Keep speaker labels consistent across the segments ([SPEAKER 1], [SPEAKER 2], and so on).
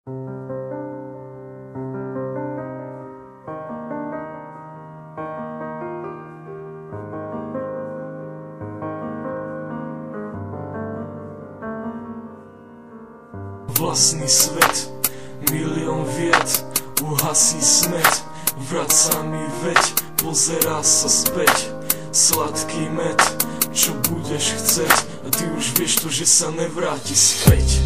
[SPEAKER 1] Vlastný svet, milión vied, uhasí smet, vraca mi veď, pozerá sa späť. Sladký med, čo budeš chceť, a ty už vieš to, že sa nevráti späť.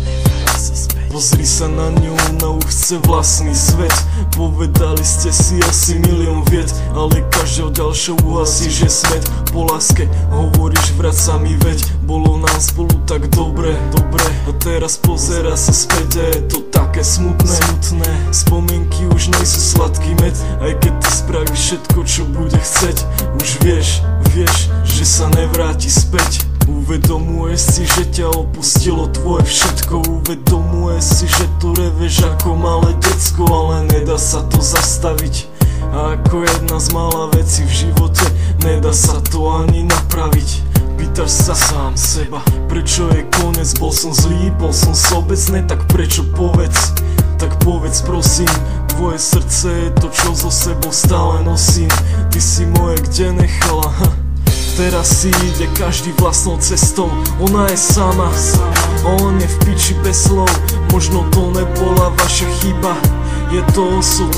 [SPEAKER 1] Pozri sa na ňu, ona už chce vlastný svet. Povedali ste si asi milión vied, ale každého ďalšou uhasí, že smet. Po láske hovoríš, vraca mi veď, bolo nám spolu tak dobre. A teraz pozera sa späť a je to také smutné. Spomienky už nejsú sladký med, aj keď ty spravíš všetko, čo bude chceť. Už vieš, že sa nevráti späť. Uvedomuješ si, že ťa opustilo tvoje všetko. Uvedomuješ si, že tu reveš ako malé decko, ale nedá sa to zastaviť. A ako jedna z mála vecí v živote, nedá sa to ani napraviť. Pýtaš sa sám seba, prečo je konec? Bol som zlý, bol som sobecný, tak prečo povedz? Tak povedz prosím, tvoje srdce je to, čo so sebou stále nosím. Ty si moje kde nechala, teraz si ide každý vlastnou cestou. Ona je sama, on je v piči bez slov. Možno to nebola vaša chyba, je to osud.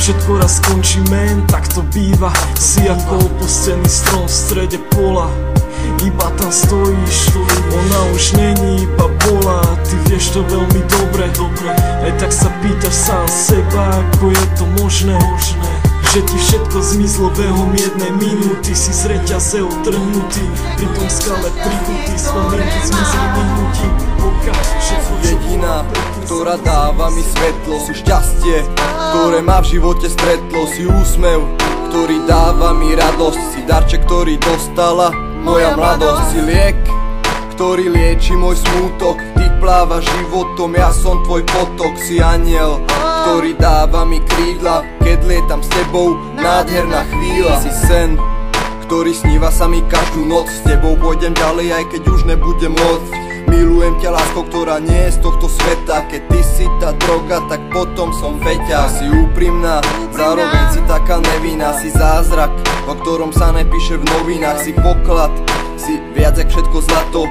[SPEAKER 1] Všetko raz skončíme, jen tak to býva. Si ako opustený strom v strede pola, iba tam stojíš. Ona už není, iba bola, ty vieš to veľmi dobre. Aj tak sa pýtaš sám seba, ako je to možné, že ti všetko zmizlo behom jednej minúty. Si z reťaze utrhnutý, pri tom skale prikutý, spomienky zmizli minutí.
[SPEAKER 2] Jediná, ktorá dáva mi svetlo, si šťastie, ktoré ma v živote stretlo. Si úsmev, ktorý dáva mi radosť, si darček, ktorý dostala moja mladosť. Si liek, ktorý lieči môj smútok, ty pláva životom, ja som tvoj potok. Si aniel, ktorý dáva mi krídla, keď lietam s tebou, nádherná chvíľa. Si sen, ktorý sníva sa mi každú noc, s tebou pôjdem ďalej, aj keď už nebudem môcť. Milujem ťa, lásko, ktorá nie je z tohto sveta, keď ty si tá droga, tak potom som feťa. Si úprimná, zároveň si taká nevinná, si zázrak, o ktorom sa nepíše v novinách. Si poklad, si viac jak všetko zlato.